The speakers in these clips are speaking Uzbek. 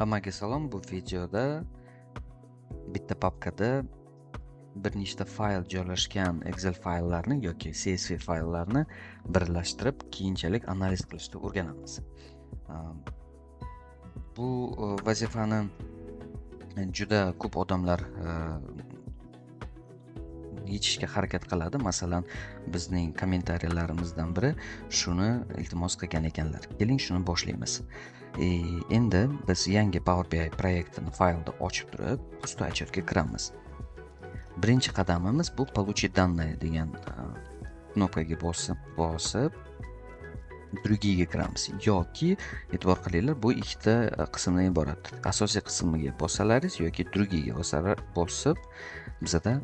Hammaga salom. Bu videoda bitta papkada bir nechta fayl joylashgan Excel fayllarni yoki CSV fayllarni birlashtirib, keyinchalik analiz qilishni o'rganamiz. Bu vazifani juda ko'p odamlar yechishga harakat qiladi. Masalan, bizning kommentariyallarimizdan biri shuni iltimos qilgan ekanlar. Keling, shuni boshlaymiz. Endi biz yangi Power BI proyektini faylda ochib turib, usti отчетga kiramiz. Birinchi qadamimiz bu получить данные degan knopkaga bosib другиga kiramiz yoki e'tibor qilinglar, bu ikkita qismdan iborat. Asosiy qismiga bossalaringiz yoki drugiga bosib bizada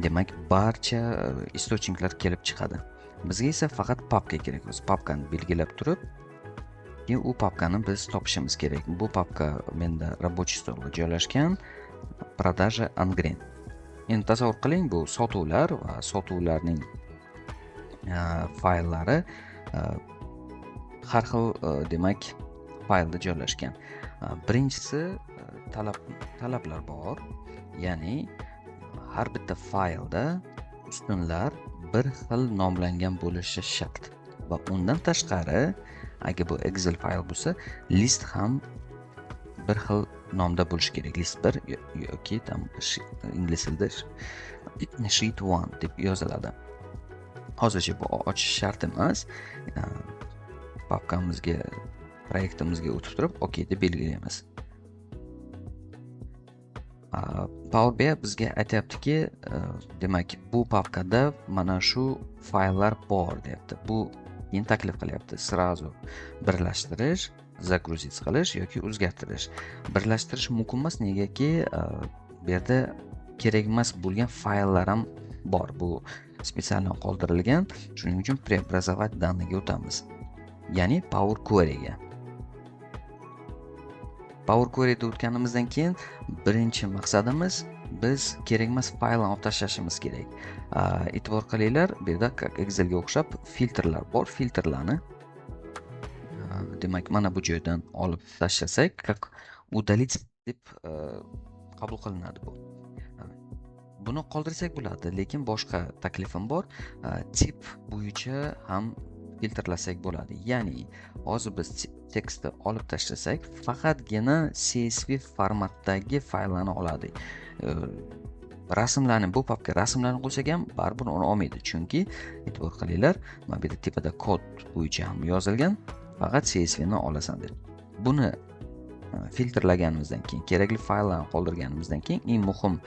demak barcha istochniklar kelib chiqadi. Bizga esa faqat papka kerak. O'zi papkani belgilab turib, keyin u papkani biz topishimiz kerak. Bu papka menda рабочий stolga joylashgan, продажа Angren. Endi tasavvur qiling, bu sotuvlar va sotuvlarning fayllari har xil demak faylda joylashgan. Birinchisi talablar bor, ya'ni har bitta faylda ustunlar bir xil nomlangan bo'lishi shart. Va undan tashqari, agar bu Excel fayl bo'lsa, list ham bir xil nomda bo'lishi kerak. List 1 yoki ingliz tilida sheet 1 deb yoziladi. Hozircha bu ochish shart emas. Papkamizga, proyektimizga o'tib turib, OK deb belgilaymiz. Power BI bizga aytayaptiki, demak, bu papkada mana shu fayllar bor deyapti. Bu keyin taklif qilyapti. Srazu birlashtirish, загрузить qilish yoki o'zgartirish. Birlashtirish mumkin emas, negaki bu yerda kerak emas bo'lgan fayllar ham bor. Bu spetsialno qoldirilgan. Shuning uchun преобразовать данныйga o'tamiz. Ya'ni Power Query'ga. Power Query'da o'tganimizdan keyin birinchi maqsadimiz biz kerak emas faylni olib tashlashimiz kerak. E'tibor qilinglar, bu yerda Excelga o'xshab filtrlar bor. Filtrlarni demak mana bu joydan olib tashlasak, как удалить deb qabul qilinadi bu. Buni qoldirsak bo'ladi, lekin boshqa taklifim bor. Tip bo'yicha ham filtrlasak bo'ladi. Ya'ni hozir biz tekstni olib tashlasak, faqatgina CSV formatdagi fayllarni oladi. Rasmlarni, bu papka rasmlarni qo'ysak ham baribir uni olmaydi, chunki e'tibor qilinglar, mana bu yerda tepada kod bo'yicha ham yozilgan, faqat CSV ni olasan deb. Buni filtrlaganimizdan keyin, kerakli fayllarni qoldirganimizdan keyin eng muhim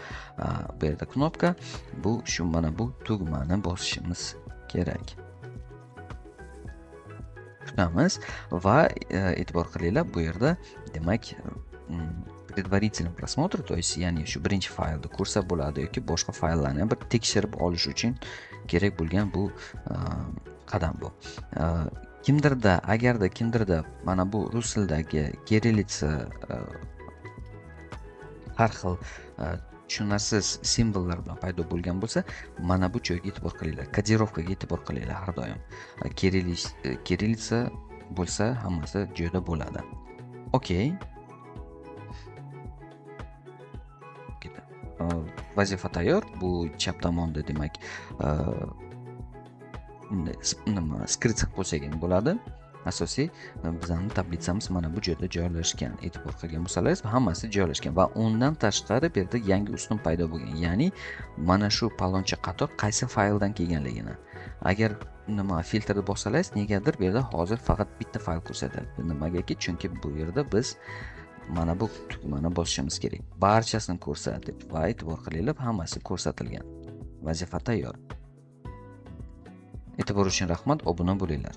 bu yerda knopka, bu shu mana bu tugmani bosishimiz kerak. Kutamiz va e'tibor qilinglar, bu yerda demak предварительный просмотр, то есть ya'ni shu birinchi faylni ko'rsa bo'ladi yoki boshqa fayllarni bir tekshirib olish uchun kerak bo'lgan bu qadam bu. Agarda kimdirda mana bu rus tilidagi kirillitsa har xil tushunarsiz simvollar bilan paydo bo'lgan bo'lsa, mana bu joyga e'tibor qilinglar. Kodirovkaga e'tibor qilinglar har doim. Kirillitsa bo'lsa, hammasi joyida bo'ladi. OK. Vazifa tayyor. Bu chap tomonda demak skript qilib qo'ysak ham bo'ladi. Asosiy bizning tablitsamiz mana bu joyda joylashgan. E'tibor qilgan bo'lsangiz, hammasi joylashgan va undan tashqari bu yerda yangi ustun paydo bo'lgan. Ya'ni mana shu paloncha qator qaysi fayldan kelganligini. Agar filtrni bossangiz, negadir bu yerda hozir faqat bitta fayl ko'rsatadi. Nimagaki? Chunki bu yerda biz mana bu tugmani bosishimiz kerak. Barchasini ko'rsatib va e'tibor qilinglar, hammasi ko'rsatilgan. Vazifa tayyor. E'tibor uchun rahmat, obuna bo'linglar.